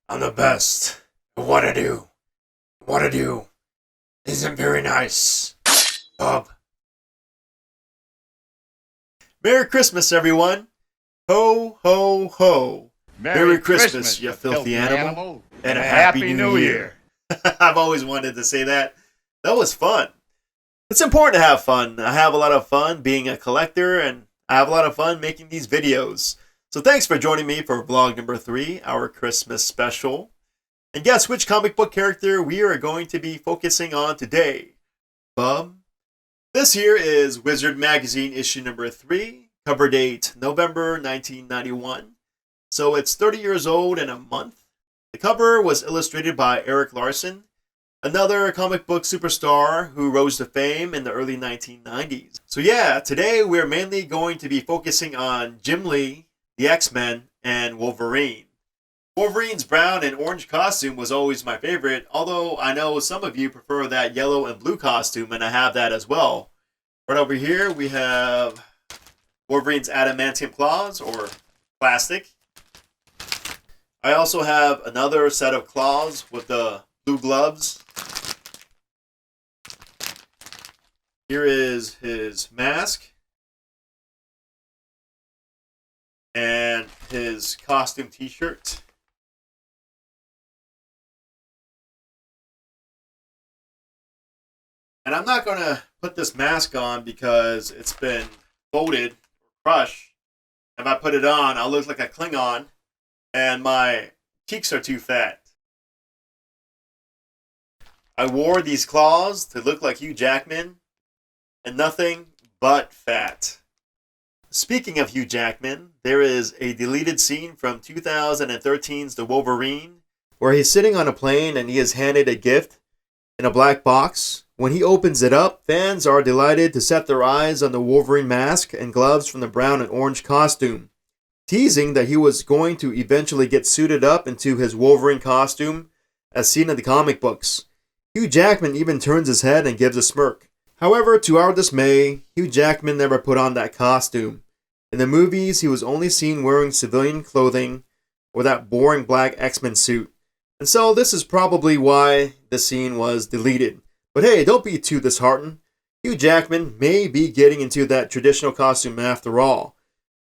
I'm the best. What I do, what I do isn't very nice. Bob. Merry Christmas, everyone. Ho, ho, ho. Merry Christmas, you filthy animal. And a Happy New Year. I've always wanted to say that. That was fun. It's important to have fun. I have a lot of fun being a collector, and I have a lot of fun making these videos. So thanks for joining me for vlog number 3, our Christmas special. And guess which comic book character we are going to be focusing on today? This here is Wizard Magazine issue number 3, cover date November 1991. So it's 30 years old in a month. The cover was illustrated by Eric Larson, another comic book superstar who rose to fame in the early 1990s. So yeah, today we're mainly going to be focusing on Jim Lee, the X-Men, and Wolverine. Wolverine's brown and orange costume was always my favorite, although I know some of you prefer that yellow and blue costume, and I have that as well. Right over here we have Wolverine's adamantium claws, or plastic. I also have another set of claws with the blue gloves. Here is his mask and his costume t-shirt. And I'm not going to put this mask on because it's been folded or crushed. If I put it on, I'll look like a Klingon and my cheeks are too fat. I wore these claws to look like Hugh Jackman and nothing but fat. Speaking of Hugh Jackman, there is a deleted scene from 2013's The Wolverine where he's sitting on a plane and he is handed a gift in a black box. When he opens it up, fans are delighted to set their eyes on the Wolverine mask and gloves from the brown and orange costume, teasing that he was going to eventually get suited up into his Wolverine costume as seen in the comic books. Hugh Jackman even turns his head and gives a smirk. However, to our dismay, Hugh Jackman never put on that costume. In the movies, he was only seen wearing civilian clothing or that boring black X-Men suit. And so this is probably why the scene was deleted. But hey, don't be too disheartened. Hugh Jackman may be getting into that traditional costume after all,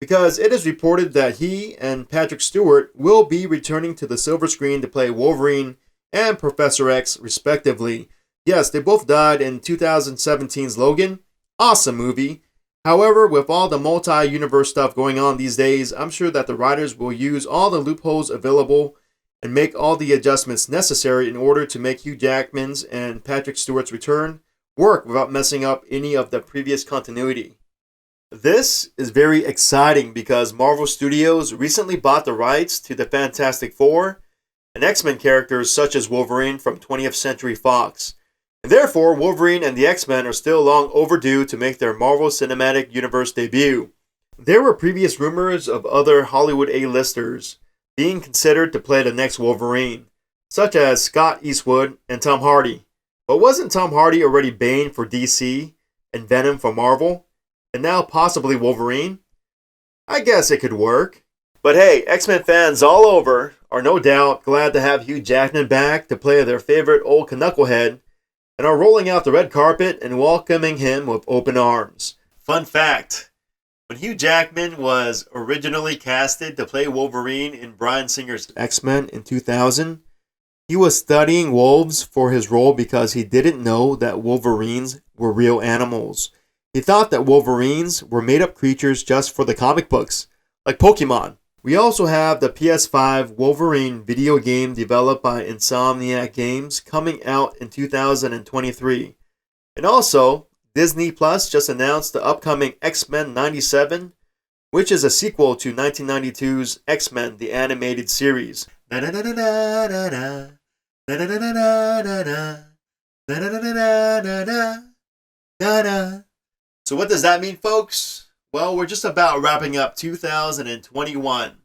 because it is reported that he and Patrick Stewart will be returning to the silver screen to play Wolverine and Professor X respectively. Yes, they both died in 2017's Logan. Awesome movie. However, with all the multi-universe stuff going on these days, I'm sure that the writers will use all the loopholes available and make all the adjustments necessary in order to make Hugh Jackman's and Patrick Stewart's return work without messing up any of the previous continuity. This is very exciting because Marvel Studios recently bought the rights to the Fantastic Four and X-Men characters such as Wolverine from 20th Century Fox. And therefore, Wolverine and the X-Men are still long overdue to make their Marvel Cinematic Universe debut. There were previous rumors of other Hollywood A-listers being considered to play the next Wolverine, such as Scott Eastwood and Tom Hardy. But wasn't Tom Hardy already Bane for DC and Venom for Marvel, and now possibly Wolverine? I guess it could work. But hey, X-Men fans all over are no doubt glad to have Hugh Jackman back to play their favorite old knucklehead, and are rolling out the red carpet and welcoming him with open arms. Fun fact: when Hugh Jackman was originally casted to play Wolverine in Bryan Singer's X-Men in 2000, he was studying wolves for his role because he didn't know that Wolverines were real animals. He thought that Wolverines were made-up creatures just for the comic books, like Pokemon. We also have the PS5 Wolverine video game developed by Insomniac Games coming out in 2023. And also, Disney Plus just announced the upcoming X-Men 97, which is a sequel to 1992's X-Men the Animated Series. So what does that mean, folks? Well, we're just about wrapping up 2021.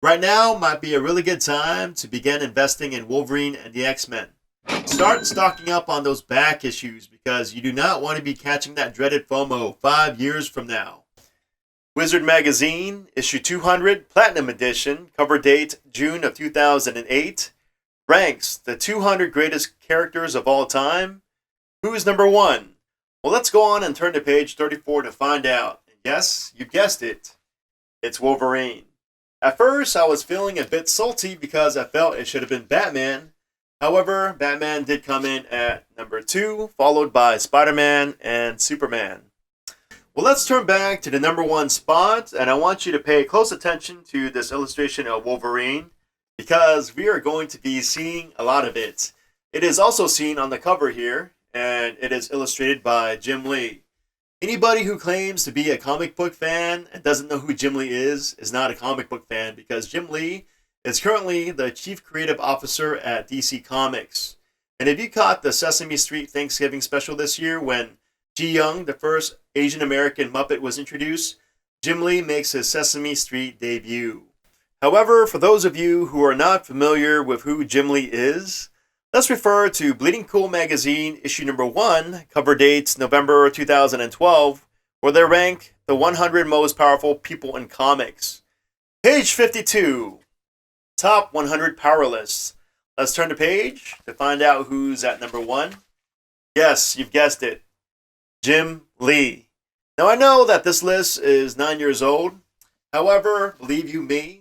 Right now might be a really good time to begin investing in Wolverine and the X-Men. Start stocking up on those back issues because you do not want to be catching that dreaded FOMO 5 years from now. Wizard Magazine, issue 200, Platinum Edition, cover date June of 2008. ranks the 200 greatest characters of all time. Who is number 1? Well, let's go on and turn to page 34 to find out. And yes, you guessed it. It's Wolverine. At first, I was feeling a bit salty because I felt it should have been Batman. However, Batman did come in at number 2, followed by Spider-Man and Superman. Well, let's turn back to the number 1 spot, and I want you to pay close attention to this illustration of Wolverine because we are going to be seeing a lot of it. It is also seen on the cover here, and it is illustrated by Jim Lee. Anybody who claims to be a comic book fan and doesn't know who Jim Lee is not a comic book fan because Jim Lee is currently the Chief Creative Officer at DC Comics. And if you caught the Sesame Street Thanksgiving special this year when Ji Young, the first Asian American Muppet, was introduced, Jim Lee makes his Sesame Street debut. However, for those of you who are not familiar with who Jim Lee is, let's refer to Bleeding Cool magazine, issue number 1, cover dates November 2012, where they rank the 100 most powerful people in comics. Page 52, top 100 power lists. Let's turn the page to find out who's at number 1. Yes, you've guessed it. Jim Lee. Now I know that this list is 9 years old. However, believe you me,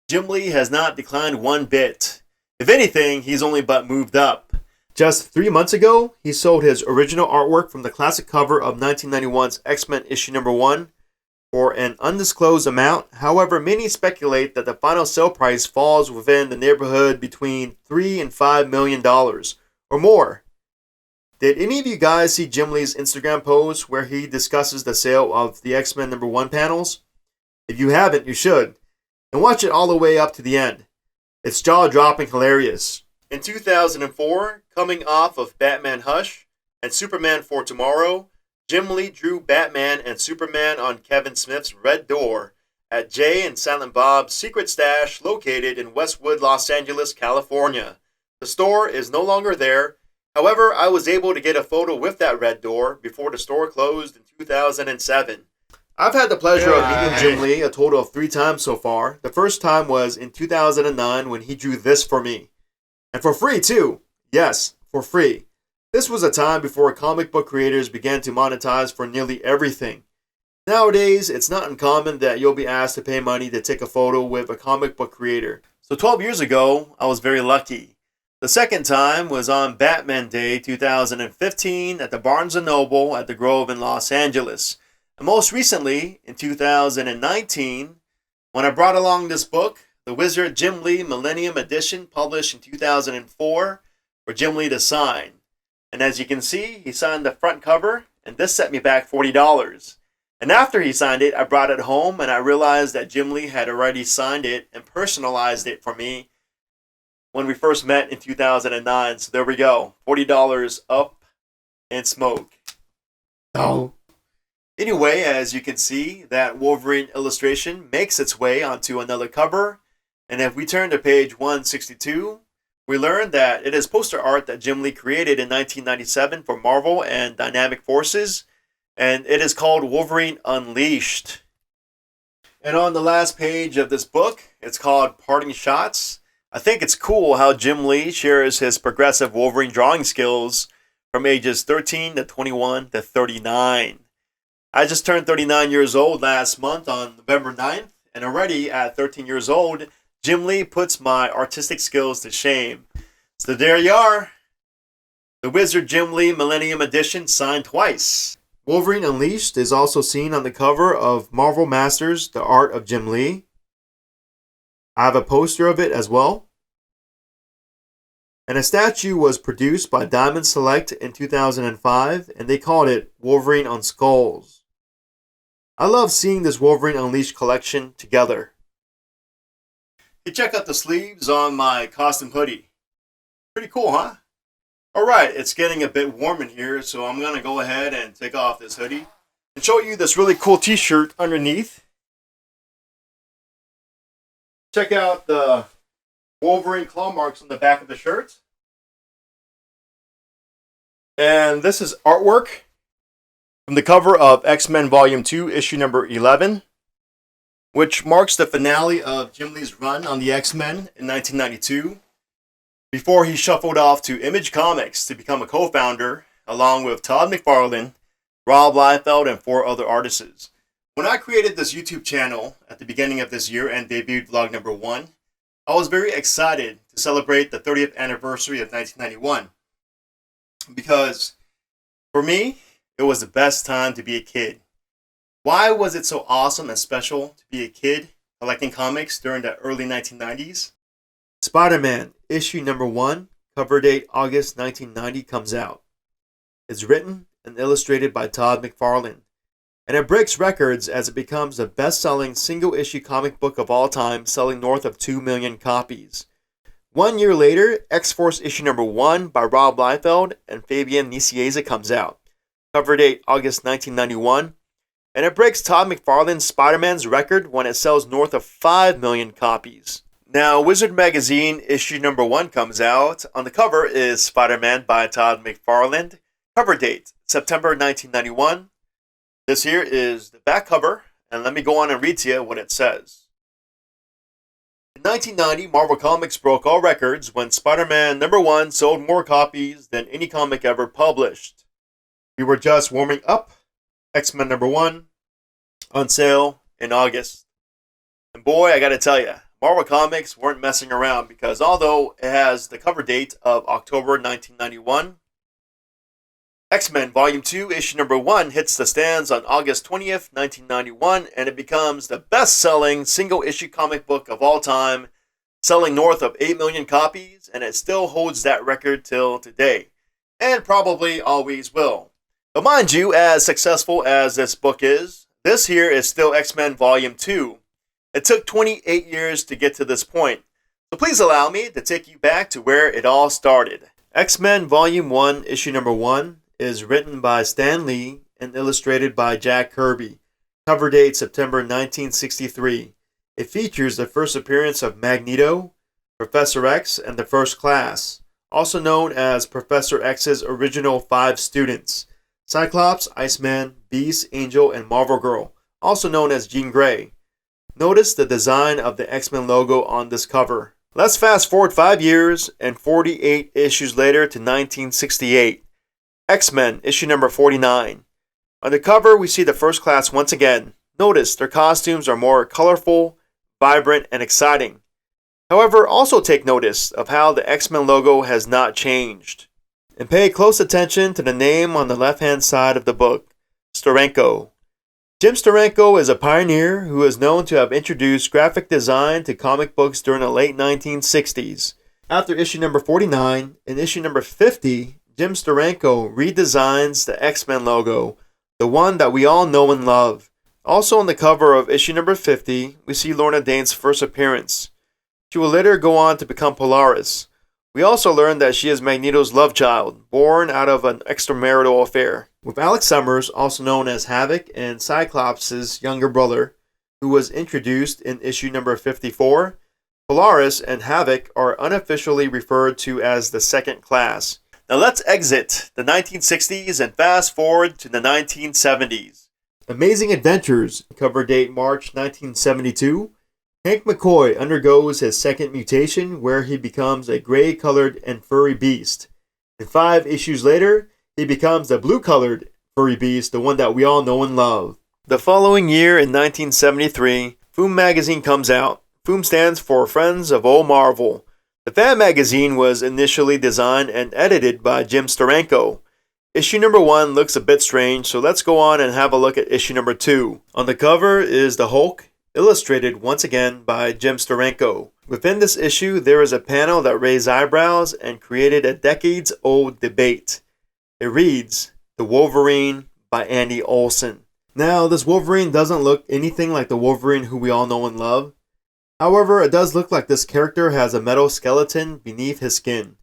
Jim Lee has not declined one bit. If anything, he's only but moved up. Just 3 months ago, he sold his original artwork from the classic cover of 1991's X-Men issue number 1 for an undisclosed amount. However, many speculate that the final sale price falls within the neighborhood between $3 and $5 million or more. Did any of you guys see Jim Lee's Instagram post where he discusses the sale of the X-Men number 1 panels? If you haven't, you should. And watch it all the way up to the end. It's jaw-dropping hilarious. In 2004, coming off of Batman Hush and Superman for Tomorrow, Jim Lee drew Batman and Superman on Kevin Smith's Red Door at Jay and Silent Bob's secret stash located in Westwood, Los Angeles, California. The store is no longer there. However, I was able to get a photo with that Red Door before the store closed in 2007. I've had the pleasure of meeting Jim Lee a total of 3 times so far. The first time was in 2009 when he drew this for me. And for free too. Yes, for free. This was a time before comic book creators began to monetize for nearly everything. Nowadays, it's not uncommon that you'll be asked to pay money to take a photo with a comic book creator. So 12 years ago, I was very lucky. The second time was on Batman Day 2015 at the Barnes & Noble at the Grove in Los Angeles. And most recently, in 2019, when I brought along this book, The Wizard Jim Lee Millennium Edition, published in 2004, for Jim Lee to sign. And as you can see, he signed the front cover, and this set me back $40. And after he signed it, I brought it home, and I realized that Jim Lee had already signed it and personalized it for me when we first met in 2009. So there we go, $40 up in smoke. Oh. Anyway, as you can see, that Wolverine illustration makes its way onto another cover. And if we turn to page 162, we learn that it is poster art that Jim Lee created in 1997 for Marvel and Dynamic Forces. And it is called Wolverine Unleashed. And on the last page of this book, it's called Parting Shots. I think it's cool how Jim Lee shares his progressive Wolverine drawing skills from ages 13 to 21 to 39. I just turned 39 years old last month on November 9th, and already at 13 years old, Jim Lee puts my artistic skills to shame. So there you are. The Wizard Jim Lee Millennium Edition signed twice. Wolverine Unleashed is also seen on the cover of Marvel Masters, The Art of Jim Lee. I have a poster of it as well. And a statue was produced by Diamond Select in 2005, and they called it Wolverine on Skulls. I love seeing this Wolverine Unleashed collection together. Hey, check out the sleeves on my costume hoodie. Pretty cool, huh? Alright, it's getting a bit warm in here, so I'm going to go ahead and take off this hoodie and show you this really cool t-shirt underneath. Check out the Wolverine claw marks on the back of the shirt. And this is artwork from the cover of X-Men Volume 2, issue number 11, which marks the finale of Jim Lee's run on the X-Men in 1992. before he shuffled off to Image Comics to become a co-founder, along with Todd McFarlane, Rob Liefeld, and 4 other artists. When I created this YouTube channel at the beginning of this year and debuted vlog number 1, I was very excited to celebrate the 30th anniversary of 1991. Because for me, it was the best time to be a kid. Why was it so awesome and special to be a kid collecting comics during the early 1990s? Spider-Man, issue number 1, cover date August 1990, comes out. It's written and illustrated by Todd McFarlane, and it breaks records as it becomes the best-selling single-issue comic book of all time, selling north of 2 million copies. 1 year later, X-Force issue number 1 by Rob Liefeld and Fabian Nicieza comes out. Cover date August 1991, and it breaks Todd McFarlane's Spider-Man's record when it sells north of 5 million copies. Now, Wizard Magazine issue number 1 comes out. On the cover is Spider-Man by Todd McFarlane. Cover date September 1991. This here is the back cover, and let me go on and read to you what it says. In 1990, Marvel Comics broke all records when Spider-Man number 1 sold more copies than any comic ever published. We were just warming up. X-Men number 1 on sale in August. And boy, I gotta tell you, Marvel Comics weren't messing around, because although it has the cover date of October 1991, X-Men Volume 2, issue number 1 hits the stands on August 20th, 1991, and it becomes the best-selling single-issue comic book of all time, selling north of 8 million copies, and it still holds that record till today, and probably always will. But mind you, as successful as this book is, this here is still X-Men Volume 2. It took 28 years to get to this point, so please allow me to take you back to where it all started. X-Men Volume 1, issue number 1, is written by Stan Lee and illustrated by Jack Kirby. Cover date September 1963. It features the first appearance of Magneto, Professor X, and the First Class, also known as Professor X's original 5 students: Cyclops, Iceman, Beast, Angel, and Marvel Girl, also known as Jean Grey. Notice the design of the X-Men logo on this cover. Let's fast forward 5 years and 48 issues later to 1968. X-Men, issue number 49. On the cover, we see the First Class once again. Notice their costumes are more colorful, vibrant, and exciting. However, also take notice of how the X-Men logo has not changed. And pay close attention to the name on the left-hand side of the book, Steranko. Jim Steranko is a pioneer who is known to have introduced graphic design to comic books during the late 1960s. After issue number 49 and issue number 50, Jim Steranko redesigns the X-Men logo, the one that we all know and love. Also on the cover of issue number 50, we see Lorna Dane's first appearance. She will later go on to become Polaris. We also learn that she is Magneto's love child, born out of an extramarital affair, with Alex Summers, also known as Havoc, and Cyclops' younger brother, who was introduced in issue number 54. Polaris and Havoc are unofficially referred to as the Second Class. Now let's exit the 1960s and fast forward to the 1970s. Amazing Adventures, cover date March 1972. Hank McCoy undergoes his second mutation, where he becomes a gray-colored and furry beast. And 5 issues later, he becomes the blue-colored furry beast, the one that we all know and love. The following year, in 1973, Foom magazine comes out. Foom stands for Friends of Old Marvel. The fan magazine was initially designed and edited by Jim Steranko. Issue number 1 looks a bit strange, so let's go on and have a look at issue number 2. On the cover is the Hulk, illustrated once again by Jim Steranko. Within this issue, there is a panel that raised eyebrows and created a decades-old debate. It reads, "The Wolverine" by Andy Olson. Now, this Wolverine doesn't look anything like the Wolverine who we all know and love. However, it does look like this character has a metal skeleton beneath his skin.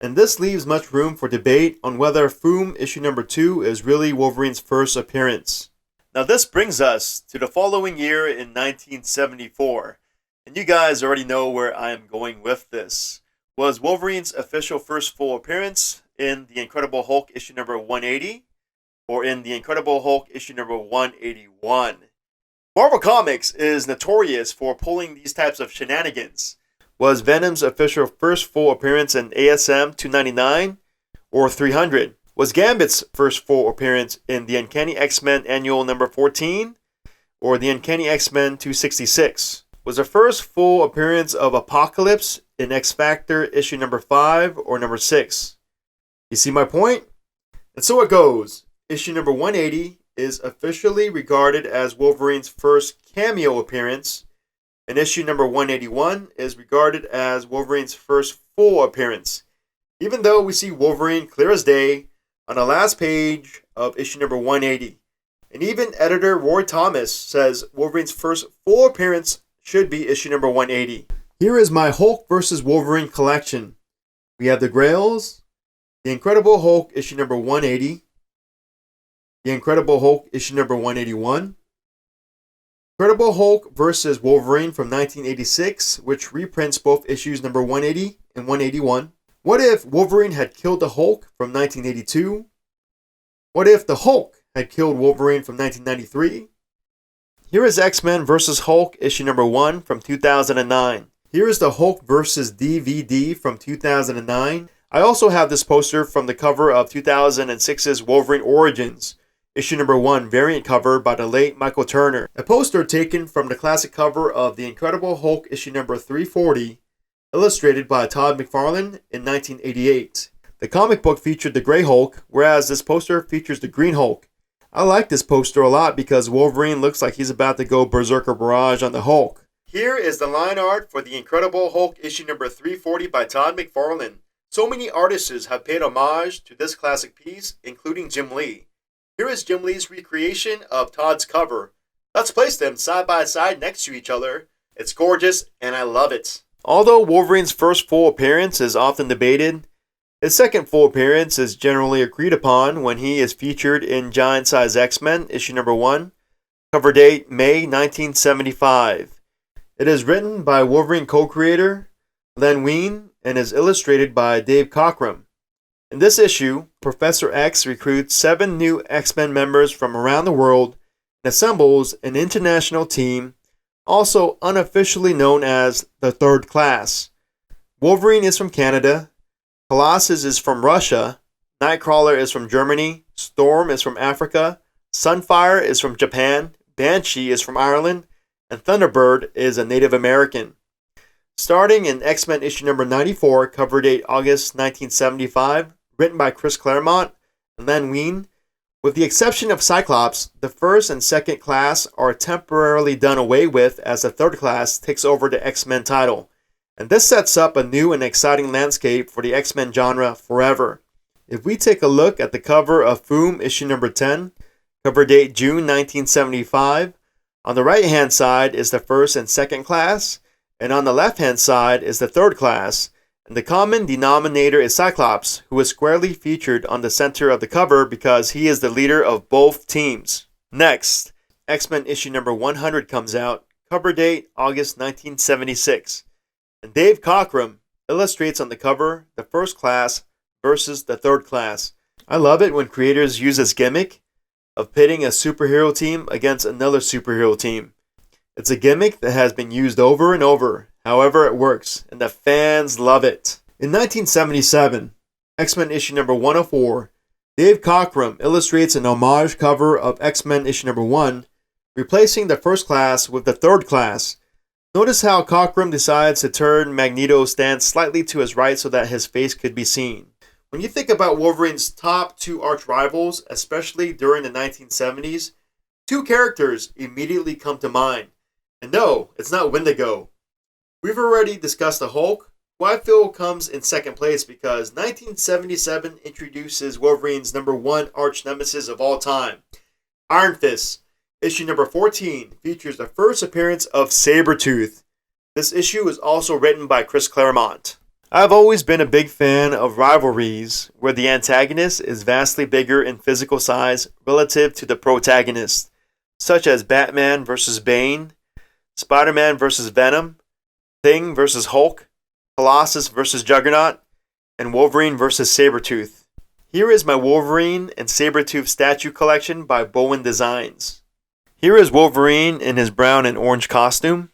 And this leaves much room for debate on whether Foom issue number 2 is really Wolverine's first appearance. Now this brings us to the following year in 1974. And you guys already know where I am going with this. Was Wolverine's official first full appearance in The Incredible Hulk issue number 180? Or in The Incredible Hulk issue number 181? Marvel Comics is notorious for pulling these types of shenanigans. Was Venom's official first full appearance in ASM 299 or 300? Was Gambit's first full appearance in the Uncanny X-Men Annual number 14 or the Uncanny X-Men 266? Was the first full appearance of Apocalypse in X-Factor issue number 5 or number 6? You see my point? And so it goes. Issue number 180 is officially regarded as Wolverine's first cameo appearance, and issue number 181 is regarded as Wolverine's first full appearance, even though we see Wolverine clear as day on the last page of issue number 180. And even editor Roy Thomas says Wolverine's first full appearance should be issue number 180. Here is my Hulk vs. Wolverine collection. We have the Grails, the Incredible Hulk issue number 180, the Incredible Hulk issue number 181, Incredible Hulk vs. Wolverine from 1986, which reprints both issues number 180 and 181. What if Wolverine had killed the Hulk from 1982? What if the Hulk had killed Wolverine from 1993? Here is X-Men vs. Hulk issue number 1 from 2009. Here is the Hulk vs. DVD from 2009. I also have this poster from the cover of 2006's Wolverine Origins, issue number 1, variant cover by the late Michael Turner. A poster taken from the classic cover of The Incredible Hulk issue number 340, illustrated by Todd McFarlane in 1988. The comic book featured the Grey Hulk, whereas this poster features the Green Hulk. I like this poster a lot because Wolverine looks like he's about to go Berserker Barrage on the Hulk. Here is the line art for The Incredible Hulk issue number 340 by Todd McFarlane. So many artists have paid homage to this classic piece, including Jim Lee. Here is Jim Lee's recreation of Todd's cover. Let's place them side by side next to each other. It's gorgeous and I love it. Although Wolverine's first full appearance is often debated, his second full appearance is generally agreed upon when he is featured in Giant Size X-Men issue number 1, cover date May 1975. It is written by Wolverine co-creator Len Wein and is illustrated by Dave Cockrum. In this issue, Professor X recruits 7 new X-Men members from around the world and assembles an international team, also unofficially known as the Third Class. Wolverine is from Canada, Colossus is from Russia, Nightcrawler is from Germany, Storm is from Africa, Sunfire is from Japan, Banshee is from Ireland, and Thunderbird is a Native American. Starting in X-Men issue number 94, cover date August 1975, written by Chris Claremont and Len Wein, with the exception of Cyclops, the first and second class are temporarily done away with as the third class takes over the X-Men title. And this sets up a new and exciting landscape for the X-Men genre forever. If we take a look at the cover of Foom issue number 10, cover date June 1975, on the right hand side is the first and second class, and on the left hand side is the third class, and the common denominator is Cyclops, who is squarely featured on the center of the cover because he is the leader of both teams. Next, X-Men issue number 100 comes out, cover date August 1976. And Dave Cockrum illustrates on the cover the first class versus the third class. I love it when creators use this gimmick of pitting a superhero team against another superhero team. It's a gimmick that has been used over and over, however it works, and the fans love it. In 1977, X-Men issue number 104, Dave Cockrum illustrates an homage cover of X-Men issue number 1, replacing the first class with the third class. Notice how Cockrum decides to turn Magneto's stance slightly to his right so that his face could be seen. When you think about Wolverine's top 2 arch rivals, especially during the 1970s, 2 characters immediately come to mind. And no, it's not Wendigo. We've already discussed the Hulk, who I feel comes in second place because 1977 introduces Wolverine's number 1 arch nemesis of all time, Iron Fist. Issue number 14 features the first appearance of Sabertooth. This issue is also written by Chris Claremont. I've always been a big fan of rivalries where the antagonist is vastly bigger in physical size relative to the protagonist, such as Batman vs. Bane, Spider-Man vs. Venom, Thing vs. Hulk, Colossus vs. Juggernaut, and Wolverine vs. Sabertooth. Here is my Wolverine and Sabertooth statue collection by Bowen Designs. Here is Wolverine in his brown and orange costume.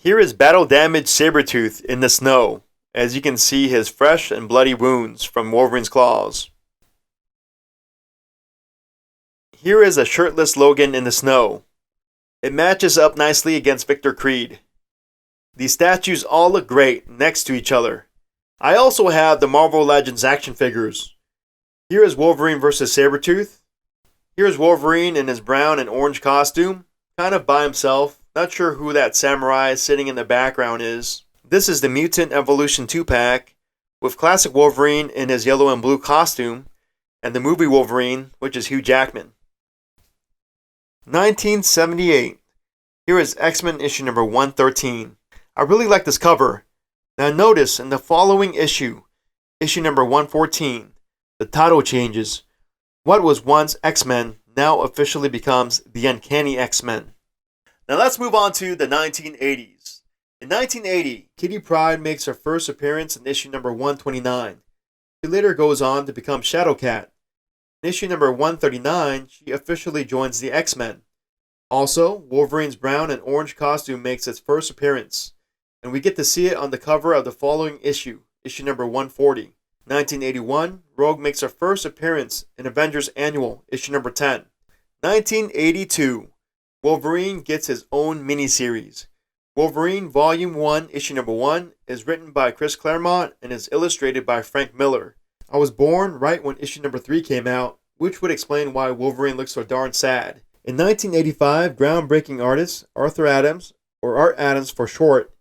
Here is battle-damaged Sabertooth in the snow, as you can see his fresh and bloody wounds from Wolverine's claws. Here is a shirtless Logan in the snow. It matches up nicely against Victor Creed. These statues all look great next to each other. I also have the Marvel Legends action figures. Here is Wolverine vs. Sabertooth. Here is Wolverine in his brown and orange costume, kind of by himself. Not sure who that samurai sitting in the background is. This is the Mutant Evolution 2-pack with classic Wolverine in his yellow and blue costume, and the movie Wolverine, which is Hugh Jackman. 1978. Here is X-Men issue number 113. I really like this cover. Now notice in the following issue, issue number 114, the title changes. What was once X-Men now officially becomes the Uncanny X-Men. Now let's move on to the 1980s. In 1980, Kitty Pryde makes her first appearance in issue number 129. She later goes on to become Shadowcat. In issue number 139, she officially joins the X-Men. Also, Wolverine's brown and orange costume makes its first appearance, and we get to see it on the cover of the following issue, issue number 140. 1981, Rogue makes her first appearance in Avengers Annual, issue number 10. 1982, Wolverine gets his own miniseries. Wolverine Volume 1, issue number 1 is written by Chris Claremont and is illustrated by Frank Miller. I was born right when issue number 3 came out, which would explain why Wolverine looks so darn sad. In 1985, groundbreaking artist Arthur Adams, or Art Adams for short,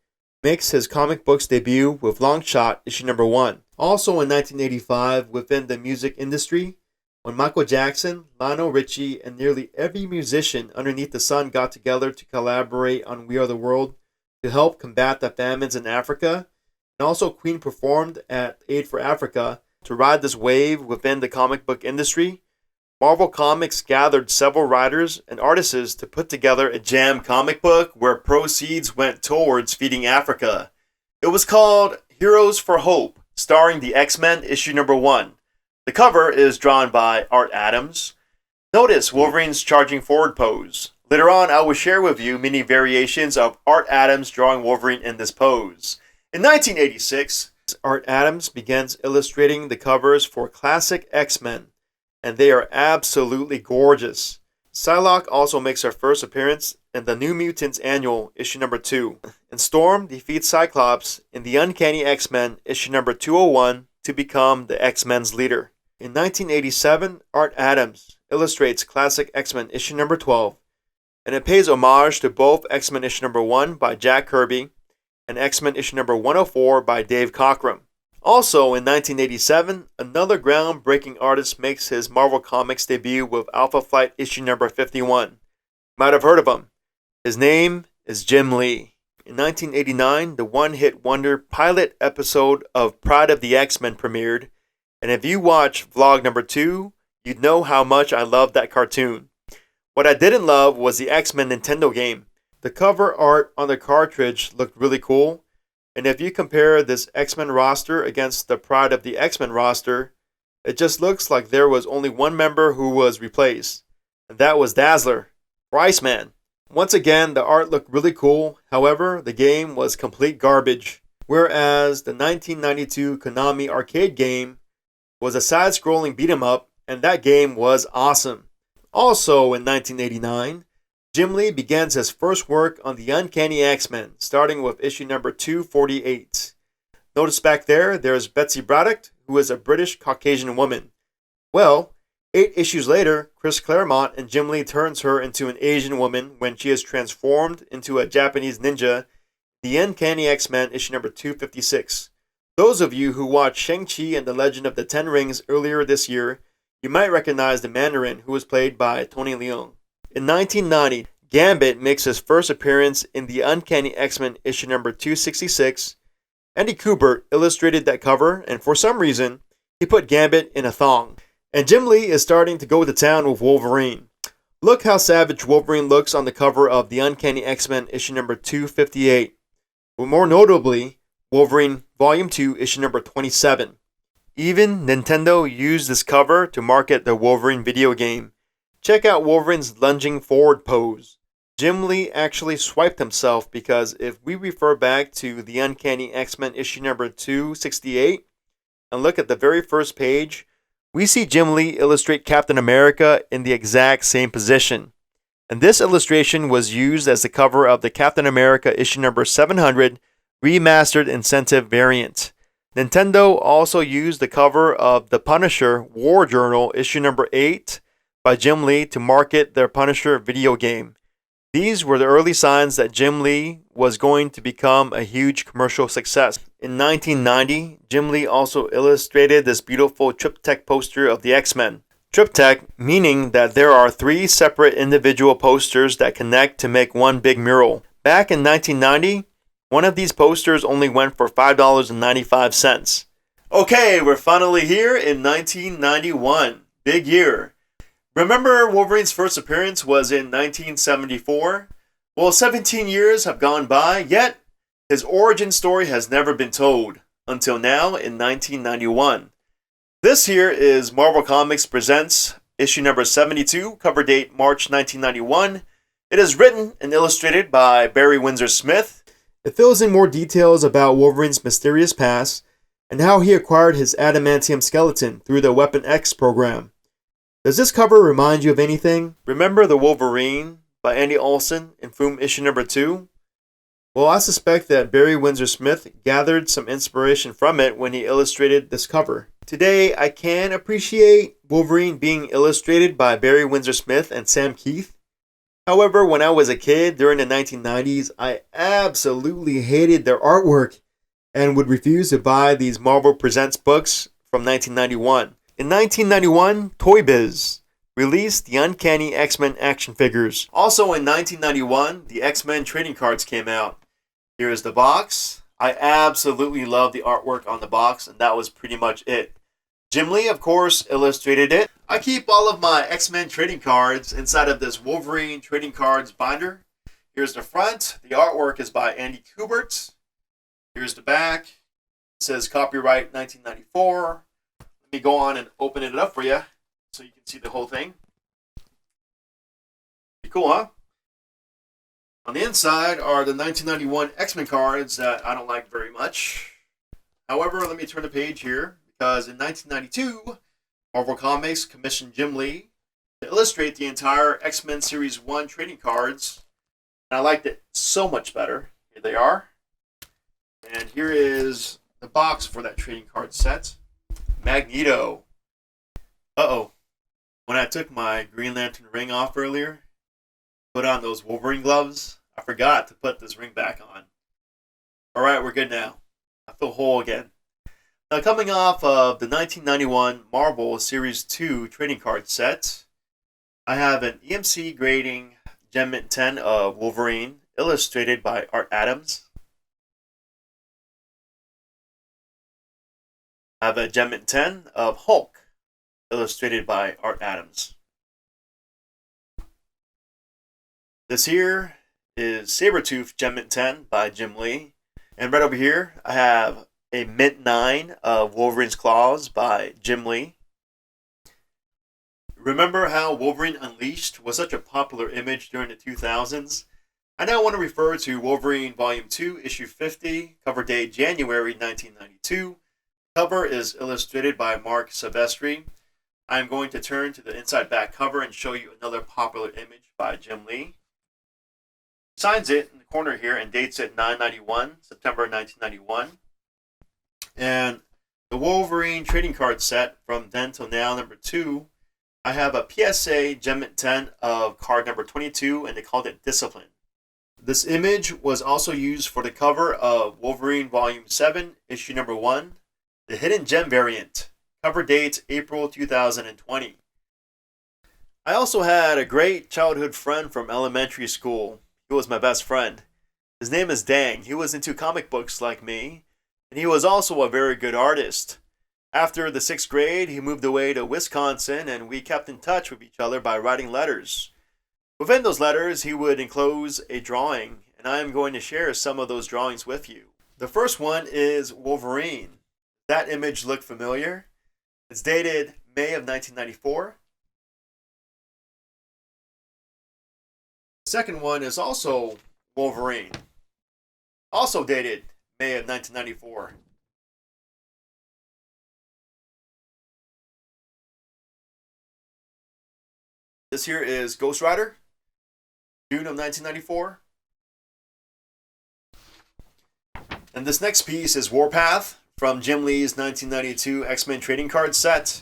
makes his comic books debut with Longshot issue number 1. Also in 1985, within the music industry, when Michael Jackson, Lionel Richie, and nearly every musician underneath the sun got together to collaborate on We Are the World to help combat the famines in Africa, and also Queen performed at Aid for Africa to ride this wave within the comic book industry, Marvel Comics gathered several writers and artists to put together a jam comic book where proceeds went towards feeding Africa. It was called Heroes for Hope, starring the X-Men issue number 1. The cover is drawn by Art Adams. Notice Wolverine's charging forward pose. Later on, I will share with you many variations of Art Adams drawing Wolverine in this pose. In 1986, Art Adams begins illustrating the covers for classic X-Men, and they are absolutely gorgeous. Psylocke also makes her first appearance in the New Mutants Annual, issue number 2. And Storm defeats Cyclops in the Uncanny X-Men, issue number 201, to become the X-Men's leader. In 1987, Art Adams illustrates classic X-Men issue number 12, and it pays homage to both X-Men issue number 1 by Jack Kirby and X-Men issue number 104 by Dave Cockrum. Also in 1987, another groundbreaking artist makes his Marvel Comics debut with Alpha Flight issue number 51. Might have heard of him. His name is Jim Lee. In 1989, the one-hit wonder pilot episode of Pride of the X-Men premiered, and if you watch vlog number 2, you'd know how much I loved that cartoon. What I didn't love was the X-Men Nintendo game. The cover art on the cartridge looked really cool, and if you compare this X-Men roster against the Pride of the X-Men roster, it just looks like there was only one member who was replaced, and that was Dazzler, or Iceman. Once again, the art looked really cool, however, the game was complete garbage, whereas the 1992 Konami arcade game was a side-scrolling beat-em-up, and that game was awesome. Also in 1989, Jim Lee begins his first work on the Uncanny X-Men, starting with issue number 248. Notice back there's Betsy Braddock, who is a British Caucasian woman. Well, 8 issues later, Chris Claremont and Jim Lee turns her into an Asian woman when she is transformed into a Japanese ninja, the Uncanny X-Men issue number 256. Those of you who watched Shang-Chi and the Legend of the Ten Rings earlier this year, you might recognize the Mandarin, who was played by Tony Leung. In 1990, Gambit makes his first appearance in the Uncanny X-Men issue number 266. Andy Kubert illustrated that cover, and for some reason, he put Gambit in a thong. And Jim Lee is starting to go to town with Wolverine. Look how savage Wolverine looks on the cover of the Uncanny X-Men issue number 258. But more notably, Wolverine Volume 2 issue number 27. Even Nintendo used this cover to market the Wolverine video game. Check out Wolverine's lunging forward pose. Jim Lee actually swiped himself because if we refer back to the Uncanny X-Men issue number 268 and look at the very first page, we see Jim Lee illustrate Captain America in the exact same position. And this illustration was used as the cover of the Captain America issue number 700 remastered incentive variant. Nintendo also used the cover of The Punisher War Journal issue number 8 by Jim Lee to market their Punisher video game. These were the early signs that Jim Lee was going to become a huge commercial success. In 1990, Jim Lee also illustrated this beautiful triptych poster of the X-Men. Triptych meaning that there are 3 separate individual posters that connect to make one big mural. Back in 1990, one of these posters only went for $5.95. Okay, we're finally here in 1991. Big year. Remember Wolverine's first appearance was in 1974? Well, 17 years have gone by, yet his origin story has never been told, until now in 1991. This here is Marvel Comics Presents issue number 72, cover date March 1991. It is written and illustrated by Barry Windsor Smith. It fills in more details about Wolverine's mysterious past and how he acquired his adamantium skeleton through the Weapon X program. Does this cover remind you of anything? Remember The Wolverine by Andy Olson in Foom issue number 2? Well, I suspect that Barry Windsor Smith gathered some inspiration from it when he illustrated this cover. Today, I can appreciate Wolverine being illustrated by Barry Windsor Smith and Sam Keith. However, when I was a kid during the 1990s, I absolutely hated their artwork and would refuse to buy these Marvel Presents books from 1991. In 1991, Toy Biz released the Uncanny X-Men action figures. Also in 1991, the X-Men trading cards came out. Here's the box. I absolutely love the artwork on the box, and that was pretty much it. Jim Lee, of course, illustrated it. I keep all of my X-Men trading cards inside of this Wolverine trading cards binder. Here's the front. The artwork is by Andy Kubert. Here's the back. It says copyright 1994. Let me go on and open it up for you so you can see the whole thing. Pretty cool, huh? On the inside are the 1991 X-Men cards that I don't like very much. However, let me turn the page here because in 1992, Marvel Comics commissioned Jim Lee to illustrate the entire X-Men Series 1 trading cards. And I liked it so much better. Here they are. And here is the box for that trading card set. Magneto. Uh-oh. When I took my Green Lantern ring off earlier, put on those Wolverine gloves, I forgot to put this ring back on. Alright, we're good now. I feel whole again. Now, coming off of the 1991 Marvel Series 2 trading card set, I have an EMC grading Gem Mint 10 of Wolverine, illustrated by Art Adams. I have a Gem Mint 10 of Hulk, illustrated by Art Adams. This here is Sabertooth Gem Mint 10 by Jim Lee. And right over here, I have a Mint 9 of Wolverine's Claws by Jim Lee. Remember how Wolverine Unleashed was such a popular image during the 2000s? I now want to refer to Wolverine Volume 2, Issue 50, cover date January 1992. Cover is illustrated by Mark Silvestri. I am going to turn to the inside back cover and show you another popular image by Jim Lee. He signs it in the corner here and dates it 9/91, September 1991. And the Wolverine trading card set from then till now, number 2, I have a PSA Gem Mint 10 of card number 22, and they called it Discipline. This image was also used for the cover of Wolverine Volume 7, Issue number 1, the Hidden Gem variant. Cover date April 2020. I also had a great childhood friend from elementary school. He was my best friend. His name is Dang. He was into comic books like me, and he was also a very good artist. After the 6th grade, he moved away to Wisconsin, and we kept in touch with each other by writing letters. Within those letters, he would enclose a drawing, and I am going to share some of those drawings with you. The first one is Wolverine. That image look familiar? It's dated May of 1994. Second one is also Wolverine, also dated May of 1994. This here is Ghost Rider, June of 1994. And this next piece is Warpath from Jim Lee's 1992 X-Men trading card set,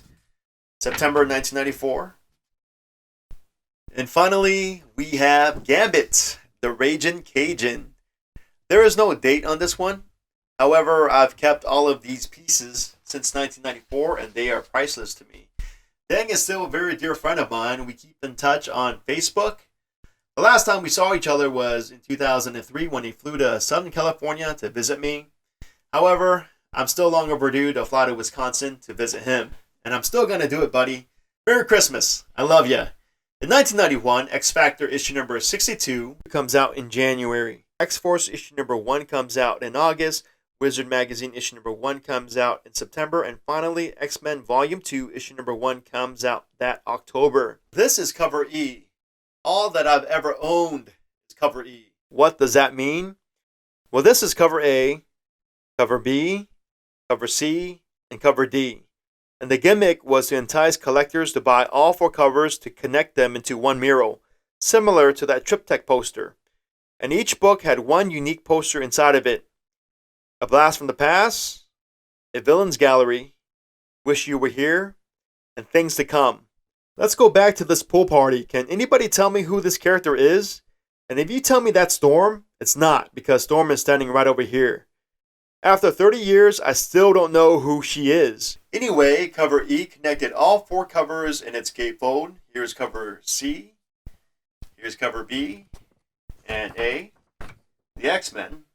September 1994. And finally, we have Gambit, the Ragin' Cajun. There is no date on this one. However, I've kept all of these pieces since 1994, and they are priceless to me. Dang is still a very dear friend of mine. We keep in touch on Facebook. The last time we saw each other was in 2003 when he flew to Southern California to visit me. However, I'm still long overdue to fly to Wisconsin to visit him. And I'm still going to do it, buddy. Merry Christmas. I love ya. In 1991, X-Factor issue number 62 comes out in January. X-Force issue number 1 comes out in August. Wizard Magazine issue number 1 comes out in September. And finally, X-Men Volume 2 issue number 1 comes out that October. This is cover E. All that I've ever owned is cover E. What does that mean? Well, this is cover A, cover B, cover C, and cover D. And the gimmick was to entice collectors to buy all 4 covers to connect them into one mural, similar to that Triptych poster. And each book had one unique poster inside of it. A Blast from the Past, A Villain's Gallery, Wish You Were Here, and Things to Come. Let's go back to this pool party. Can anybody tell me who this character is? And if you tell me that's Storm, it's not, because Storm is standing right over here. After 30 years, I still don't know who she is. Anyway, cover E connected all 4 covers in its gatefold. Here's cover C, here's cover B, and A, the X-Men.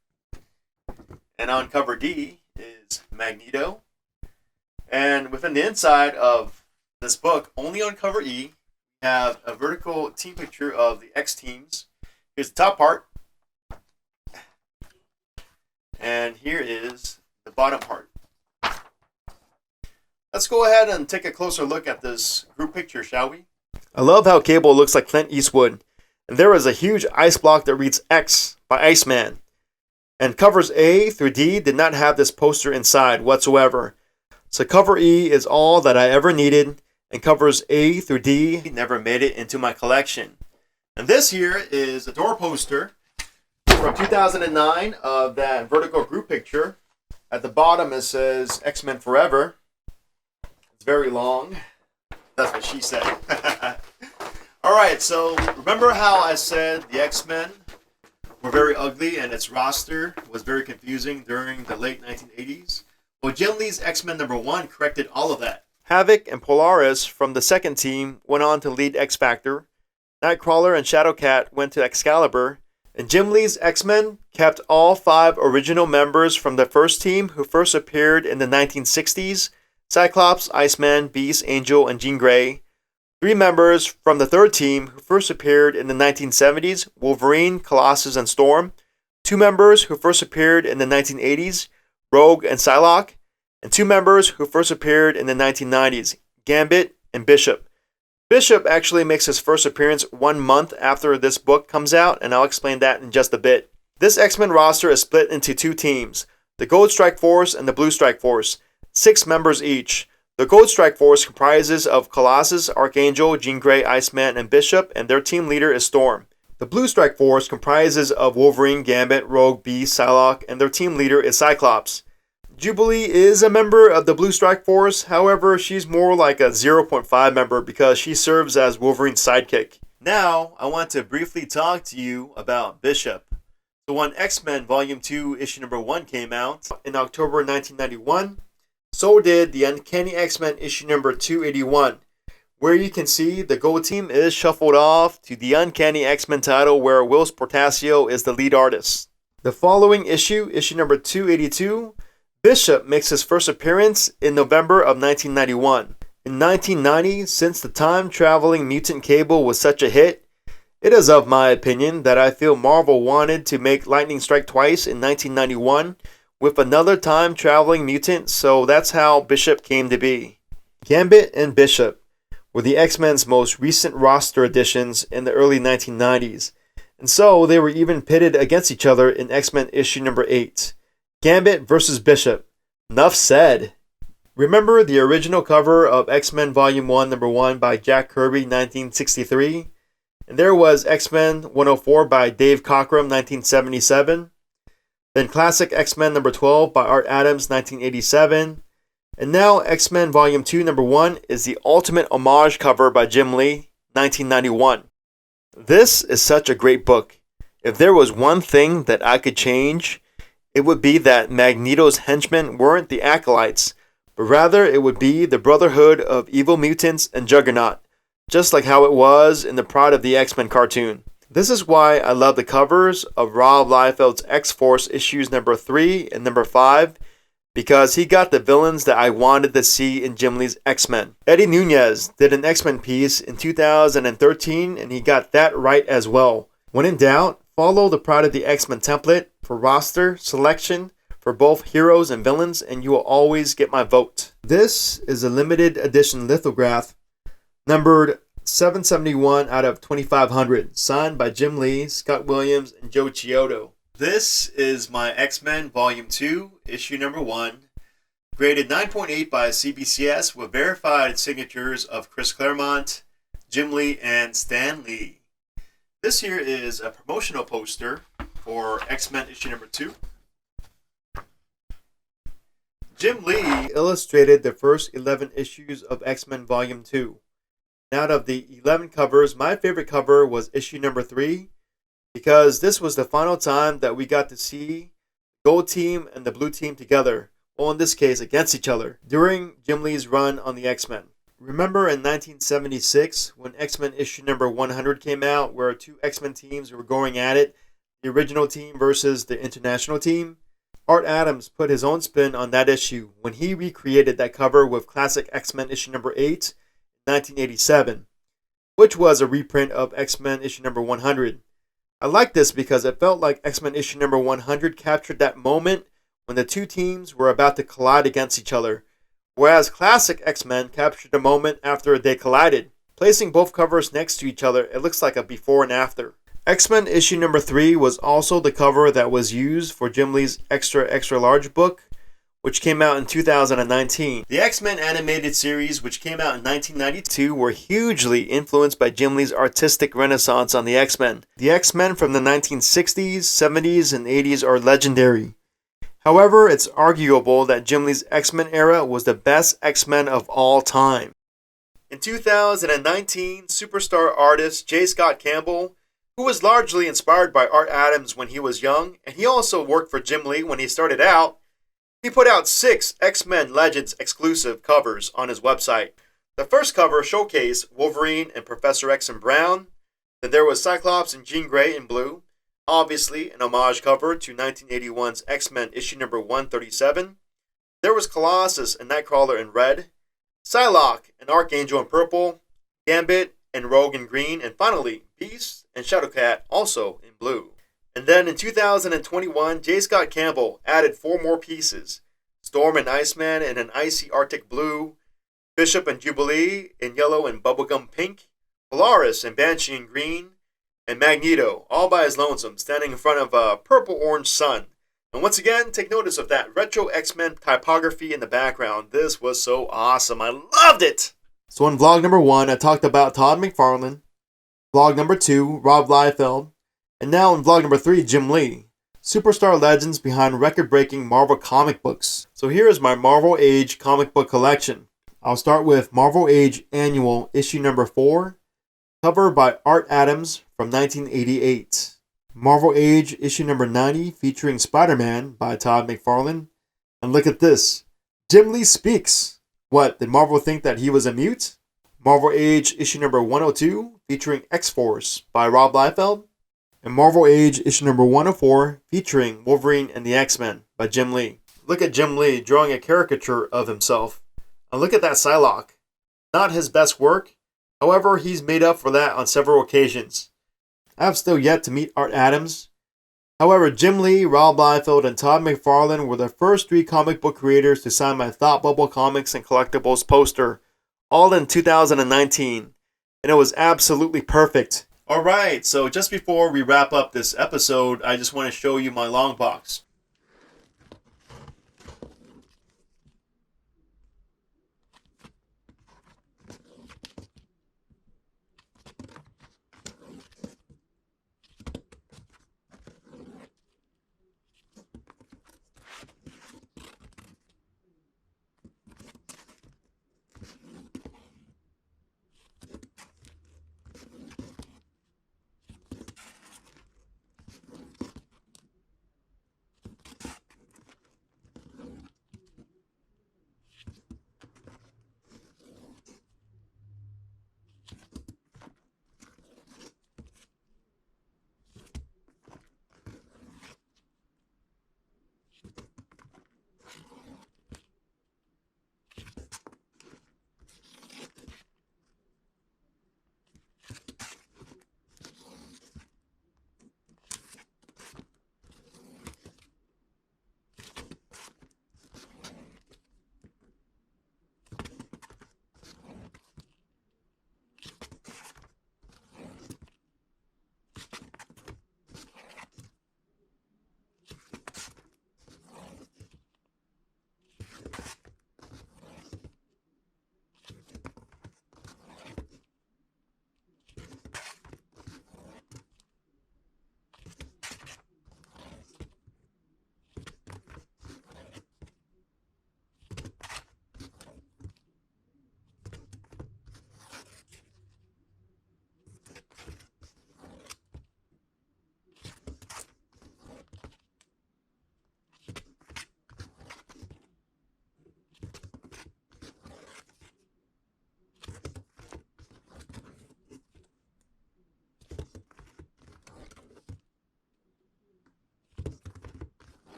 And on cover D is Magneto. And within the inside of this book, only on cover E, we have a vertical team picture of the X teams. Here's the top part. And here is the bottom part. Let's go ahead and take a closer look at this group picture, shall we? I love how Cable looks like Clint Eastwood. And there is a huge ice block that reads X by Iceman. And covers A through D did not have this poster inside whatsoever. So cover E is all that I ever needed, and covers A through D never made it into my collection. And this here is a door poster from 2009 of that vertical group picture. At the bottom it says XMen Forever. It's very long. That's what she said. Alright, so remember how I said the X-Men were very ugly and its roster was very confusing during the late 1980s? Well, Jim Lee's X-Men number 1 corrected all of that. Havoc and Polaris from the second team went on to lead X-Factor. Nightcrawler and Shadowcat went to Excalibur. And Jim Lee's X-Men kept all 5 original members from the first team who first appeared in the 1960s. Cyclops, Iceman, Beast, Angel, and Jean Grey. 3 members from the third team who first appeared in the 1970s, Wolverine, Colossus, and Storm. 2 members who first appeared in the 1980s, Rogue and Psylocke. And 2 members who first appeared in the 1990s, Gambit and Bishop. Bishop actually makes his first appearance 1 month after this book comes out, and I'll explain that in just a bit. This X-Men roster is split into 2 teams, the Gold Strike Force and the Blue Strike Force, 6 members each. The Gold Strike Force comprises of Colossus, Archangel, Jean Grey, Iceman, and Bishop, and their team leader is Storm. The Blue Strike Force comprises of Wolverine, Gambit, Rogue, Beast, Psylocke, and their team leader is Cyclops. Jubilee is a member of the Blue Strike Force, however, she's more like a 0.5 member because she serves as Wolverine's sidekick. Now, I want to briefly talk to you about Bishop. So when X-Men Volume 2 issue number 1 came out in October 1991, so did the Uncanny X-Men issue number 281, where you can see the Gold Team is shuffled off to the Uncanny X-Men title where Will Portasio is the lead artist. The following issue, issue number 282, Bishop makes his first appearance in November of 1991. In 1990, since the time-traveling mutant Cable was such a hit, it is of my opinion that I feel Marvel wanted to make Lightning Strike twice in 1991 with another time-traveling mutant, so that's how Bishop came to be. Gambit and Bishop were the X-Men's most recent roster additions in the early 1990s, And so they were even pitted against each other in X-Men issue number 8. Gambit versus Bishop. Nuff said. Remember the original cover of X-Men Volume 1, number 1 by Jack Kirby, 1963? And there was X-Men 104 by Dave Cockrum, 1977. Then Classic X-Men number 12 by Art Adams, 1987. And now X-Men Volume 2, number 1 is the ultimate homage cover by Jim Lee, 1991. This is such a great book. If there was one thing that I could change, it would be that Magneto's henchmen weren't the Acolytes, but rather it would be the Brotherhood of Evil Mutants and Juggernaut, just like how it was in the Pride of the X-Men cartoon. This is why I love the covers of Rob Liefeld's X-Force issues number 3 and number 5, because he got the villains that I wanted to see in Jim Lee's X-Men. Eddie Nunez did an X-Men piece in 2013, and he got that right as well. When in doubt, follow the Pride of the X-Men template for roster selection for both heroes and villains, and you will always get my vote. This is a limited edition lithograph numbered 771 out of 2500, signed by Jim Lee, Scott Williams, and Joe Chiodo. This is my X-Men Volume 2, issue number 1, graded 9.8 by CBCS with verified signatures of Chris Claremont, Jim Lee, and Stan Lee. This here is a promotional poster for X-Men issue number 2. Jim Lee illustrated the first 11 issues of X-Men Volume 2. Out of the 11 covers, my favorite cover was issue number 3, because this was the final time that we got to see the Gold Team and the Blue Team together, well in this case against each other, during Jim Lee's run on the X-Men. Remember in 1976 when X-Men issue number 100 came out, where two X-Men teams were going at it, the original team versus the international team? Art Adams put his own spin on that issue when he recreated that cover with Classic X-Men issue number 8 in 1987, which was a reprint of X-Men issue number 100. I like this because it felt like X-Men issue number 100 captured that moment when the two teams were about to collide against each other, whereas Classic X-Men captured the moment after they collided. Placing both covers next to each other, it looks like a before and after. X-Men issue number 3 was also the cover that was used for Jim Lee's Extra Large book, which came out in 2019. The X-Men animated series, which came out in 1992, were hugely influenced by Jim Lee's artistic renaissance on the X-Men. The X-Men from the 1960s, 70s, and 80s are legendary. However, it's arguable that Jim Lee's X-Men era was the best X-Men of all time. In 2019, superstar artist J. Scott Campbell, who was largely inspired by Art Adams when he was young, and he also worked for Jim Lee when he started out, he put out 6 X-Men Legends exclusive covers on his website. The first cover showcased Wolverine and Professor X in brown. Then there was Cyclops and Jean Grey in blue. Obviously an homage cover to 1981's X-Men issue number 137. There was Colossus and Nightcrawler in red, Psylocke and Archangel in purple, Gambit and Rogue in green, and finally Beast and Shadowcat also in blue. And then in 2021, J. Scott Campbell added 4 more pieces. Storm and Iceman in an icy Arctic blue, Bishop and Jubilee in yellow and bubblegum pink, Polaris and Banshee in green, and Magneto, all by his lonesome, standing in front of a purple-orange sun. And once again, take notice of that retro X-Men typography in the background. This was so awesome. I loved it! So in vlog number 1, I talked about Todd McFarlane. Vlog number 2, Rob Liefeld. And now in vlog number 3, Jim Lee. Superstar legends behind record-breaking Marvel comic books. So here is my Marvel Age comic book collection. I'll start with Marvel Age Annual issue number 4, cover by Art Adams from 1988. Marvel Age issue number 90 featuring Spider-Man by Todd McFarlane. And look at this. Jim Lee speaks. What, did Marvel think that he was a mute? Marvel Age issue number 102 featuring X-Force by Rob Liefeld. And Marvel Age issue number 104 featuring Wolverine and the X-Men by Jim Lee. Look at Jim Lee drawing a caricature of himself. And look at that Psylocke. Not his best work, however he's made up for that on several occasions. I have still yet to meet Art Adams. However, Jim Lee, Rob Liefeld, and Todd McFarlane were the first 3 comic book creators to sign my Thought Bubble Comics and Collectibles poster, all in 2019. And it was absolutely perfect. Alright, so just before we wrap up this episode, I just want to show you my long box.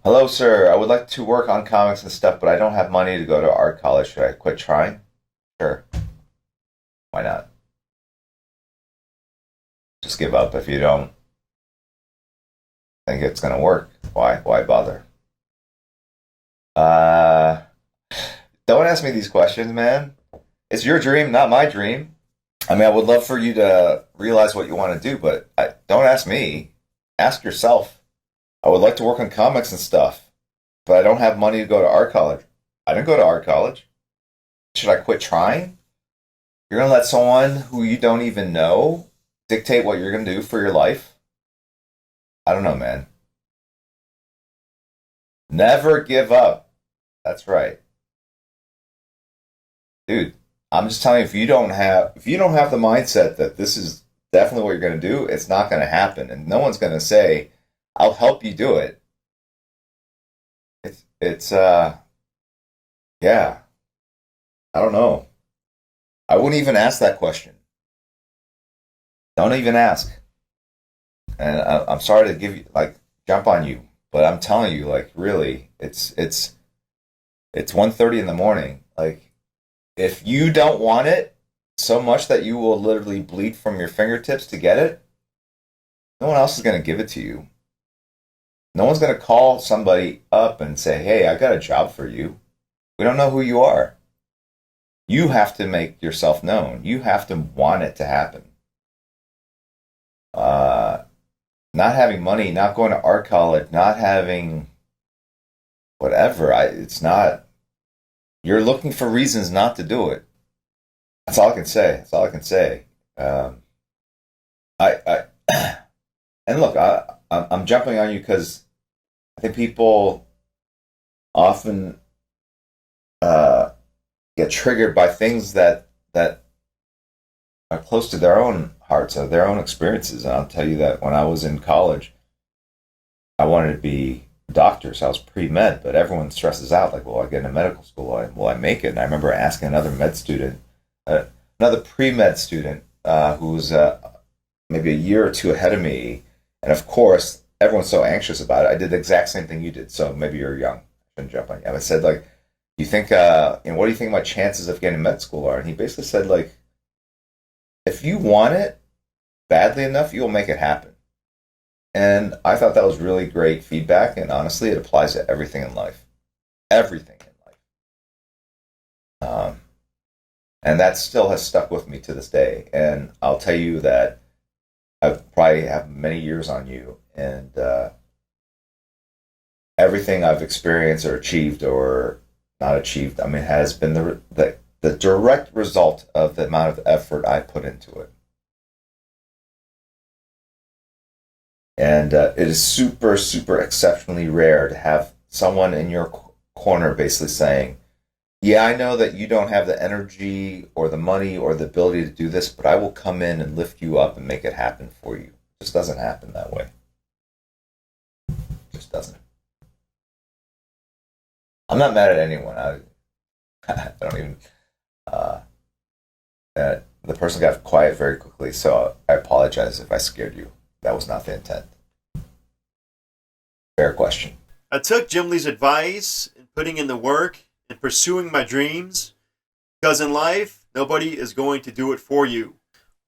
Hello, sir. I would like to work on comics and stuff, but I don't have money to go to art college. Should I quit trying? Sure. Why not? Just give up if you don't think it's gonna work. Why bother? Uh, don't ask me these questions, man. It's your dream, not my dream. I mean, I would love for you to realize what you want to do, but don't ask me. Ask yourself. I would like to work on comics and stuff, but I don't have money to go to art college. I didn't go to art college. Should I quit trying? You're gonna let someone who you don't even know dictate what you're gonna do for your life? I don't know, man. Never give up. That's right. Dude, I'm just telling you, if you don't have the mindset that this is definitely what you're gonna do, it's not gonna happen. And no one's gonna say, I'll help you do it. It's yeah, I don't know. I wouldn't even ask that question. Don't even ask. And I'm sorry to give you like jump on you, but I'm telling you, like really, it's 1:30 in the morning. Like if you don't want it so much that you will literally bleed from your fingertips to get it, no one else is going to give it to you. No one's going to call somebody up and say, "Hey, I got a job for you." We don't know who you are. You have to make yourself known. You have to want it to happen. Uh, Not having money, not going to art college, not having whatever. It's not. You're looking for reasons not to do it. That's all I can say. That's all I can say. I and look, I'm jumping on you because I think people often uh, get triggered by things that are close to their own hearts or their own experiences. And I'll tell you that when I was in college, I wanted to be a doctor, so I was pre-med, but everyone stresses out, like, well, I get into medical school, will I make it? And I remember asking uh, another pre-med student who was maybe a year or two ahead of me, and of course, everyone's so anxious about it. I did the exact same thing you did, so maybe you're young. I shouldn't jump on you. And I said, like, you think, what do you think my chances of getting med school are? And he basically said, like, if you want it badly enough, you'll make it happen. And I thought that was really great feedback. And honestly, it applies to everything in life. Everything in life. And that still has stuck with me to this day. And I'll tell you that I probably have many years on you. And everything I've experienced or achieved or not achieved, I mean, has been the direct result of the amount of effort I put into it. And it is super, super exceptionally rare to have someone in your corner basically saying, yeah, I know that you don't have the energy or the money or the ability to do this, but I will come in and lift you up and make it happen for you. It just doesn't happen that way. It just doesn't. I'm not mad at anyone. I don't even. Uh, the person got quiet very quickly, so I apologize if I scared you. That was not the intent. Fair question. I took Jim Lee's advice in putting in the work and pursuing my dreams because in life, nobody is going to do it for you.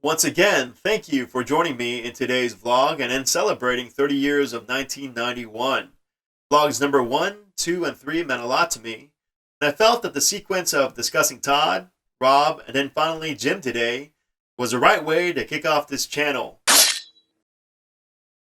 Once again, thank you for joining me in today's vlog and in celebrating 30 years of 1991. Vlogs number 1, 2, and 3 meant a lot to me, and I felt that the sequence of discussing Todd, Rob, and then finally Jim today was the right way to kick off this channel.